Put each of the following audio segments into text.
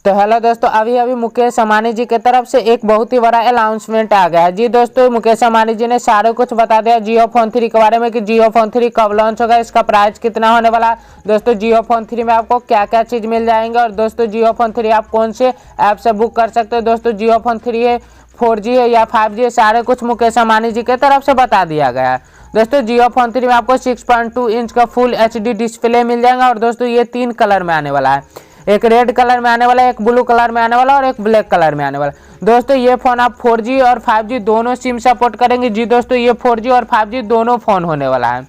तो हेलो दोस्तों, अभी मुकेश अंबानी जी की तरफ से एक बहुत ही बड़ा अनाउंसमेंट आ गया है। जी दोस्तों, मुकेश अंबानी जी ने सारे कुछ बता दिया जियो फोन 3 के बारे में कि जियो फोन 3 कब लॉन्च होगा, इसका प्राइस कितना होने वाला है। दोस्तों जियो फोन 3 में आपको क्या क्या चीज़ मिल जाएंगे और दोस्तों जियो फोन 3 आप कौन से ऐप से बुक कर सकते हो। दोस्तों जियो फोन 3 है, 4G है या 5G है, सारे कुछ मुकेश अंबानी जी की तरफ से बता दिया गया है। दोस्तों जियो फोन 3 में आपको 6.2 इंच का फुल HD डिस्प्ले मिल जाएगा और दोस्तों ये 3 कलर में आने वाला है। एक रेड कलर में आने वाला है, एक ब्लू कलर में आने वाला और एक ब्लैक कलर में आने वाला। दोस्तों ये फ़ोन आप 4G और 5G दोनों सिम सपोर्ट करेंगे। जी दोस्तों, ये 4G और 5G दोनों फ़ोन होने वाला है।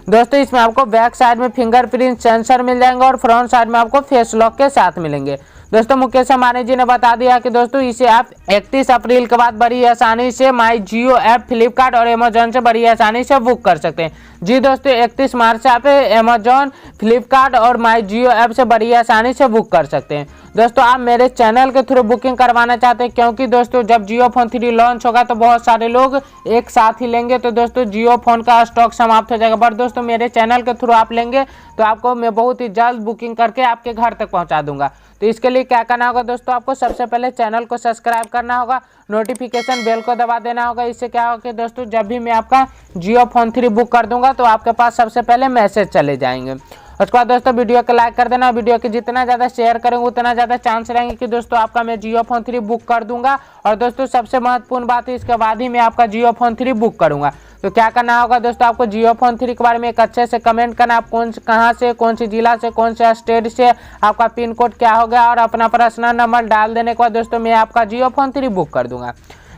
दोस्तों इसमें आपको बैक साइड में फिंगरप्रिंट सेंसर मिल जाएंगे और फ्रंट साइड में आपको फेस लॉक के साथ मिलेंगे। दोस्तों मुकेश अंबानी जी ने बता दिया कि दोस्तों इसे आप 31 अप्रैल के बाद बड़ी आसानी से माई जियो ऐप, फ्लिपकार्ट और अमेजॉन से बड़ी आसानी से बुक कर सकते हैं। जी दोस्तों 31 मार्च से आप अमेजॉन, फ्लिपकार्ट और माई जियो ऐप से बड़ी आसानी से बुक कर सकते हैं। दोस्तों आप मेरे चैनल के थ्रू बुकिंग करवाना चाहते हैं, क्योंकि दोस्तों जब जियो फोन 3 लॉन्च होगा तो बहुत सारे लोग एक साथ ही लेंगे, तो दोस्तों जियो फोन का स्टॉक समाप्त हो जाएगा। बट दोस्तों मेरे चैनल के थ्रू आप लेंगे तो आपको मैं बहुत ही जल्द बुकिंग करके आपके घर तक पहुंचा दूंगा। तो इसके लिए क्या करना होगा दोस्तों, आपको सबसे पहले चैनल को सब्सक्राइब करना होगा, नोटिफिकेशन बेल को दबा देना होगा। इससे क्या होगा कि दोस्तों जब भी मैं आपका जियो फोन 3 बुक कर दूंगा तो आपके पास सबसे पहले मैसेज चले जाएंगे। उसके बाद दोस्तों वीडियो को लाइक कर देना। वीडियो के जितना ज़्यादा शेयर करेंगे उतना ज़्यादा चांस रहेंगे कि दोस्तों आपका मैं जियो फोन 3 बुक कर दूंगा। और दोस्तों सबसे महत्वपूर्ण बात है, इसके बाद ही मैं आपका जियो फोन 3 बुक करूंगा। तो क्या करना होगा दोस्तों, आपको जियो फोन 3 के बारे में एक अच्छे से कमेंट करना। आप कहाँ से, कौन सी जिला से, कौन से स्टेट से, आपका पिन कोड क्या हो गया और अपना पर्सनल नंबर डाल देने के बाद दोस्तों मैं आपका जियो फोन 3 बुक कर दूंगा।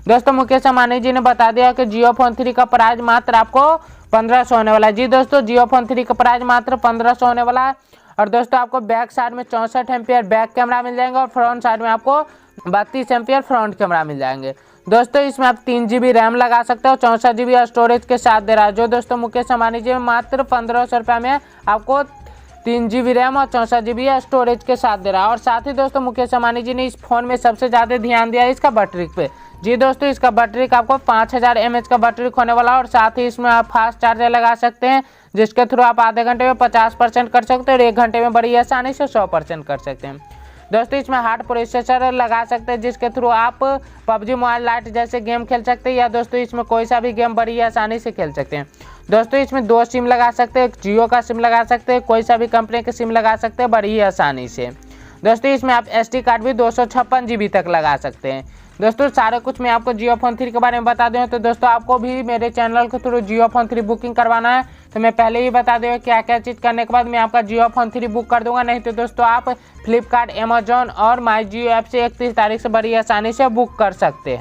दोस्तों मुकेश अंबानी जी ने बता दिया कि जियो फोन 3 का प्राइस मात्र आपको 1500 होने वाला है। जी दोस्तों जियो फोन 3 का प्राइस मात्र 1500 होने वाला है। और दोस्तों आपको बैक साइड में 64 एम्पियर बैक कैमरा मिल जाएंगे और फ्रंट साइड में आपको 32 एम्पियर फ्रंट कैमरा मिल जाएंगे। दोस्तों इसमें आप 3 GB रैम लगा सकते हो, 64 GB स्टोरेज के साथ दे रहा है। जो दोस्तों मुकेश अंबानी जी मात्र 1500 रुपये में आपको 3 GB रैम और 64 GB स्टोरेज के साथ दे रहा है। और साथ ही दोस्तों मुकेश अंबानी जी ने इस फोन में सबसे ज़्यादा ध्यान दिया है इसका बैटरी पे। जी दोस्तों इसका बैटरी आपको 5000 mAh का बैटरी होने वाला है और साथ ही इसमें आप फास्ट चार्जर लगा सकते हैं, जिसके थ्रू आप आधे घंटे में 50% कर सकते हैं और 1 घंटे में बड़ी आसानी से 100% कर सकते हैं। दोस्तों इसमें हार्ड प्रोसेसर लगा सकते हैं, जिसके थ्रू आप PUBG मोबाइल लाइट जैसे गेम खेल सकते हैं या दोस्तों इसमें कोई सा भी गेम बड़ी आसानी से खेल सकते हैं। दोस्तों इसमें 2 सिम लगा सकते हैं, एक जियो का सिम लगा सकते हैं, कोई सा भी कंपनी के सिम लगा सकते हैं बड़ी आसानी से। दोस्तों इसमें आप SD कार्ड भी 256 GB तक लगा सकते हैं। दोस्तों सारे कुछ मैं आपको जियो फोन 3 के बारे में बता दूं। तो दोस्तों आपको भी मेरे चैनल के थ्रू जियो फोन 3 बुकिंग करवाना है तो मैं पहले ही बता दूं क्या क्या चीज़ करने के बाद मैं आपका जियो फोन 3 बुक कर दूंगा। नहीं तो दोस्तों आप फ्लिपकार्ट, अमेजॉन और माई जियो ऐप से 31 तारीख से बड़ी आसानी से बुक कर सकते हैं।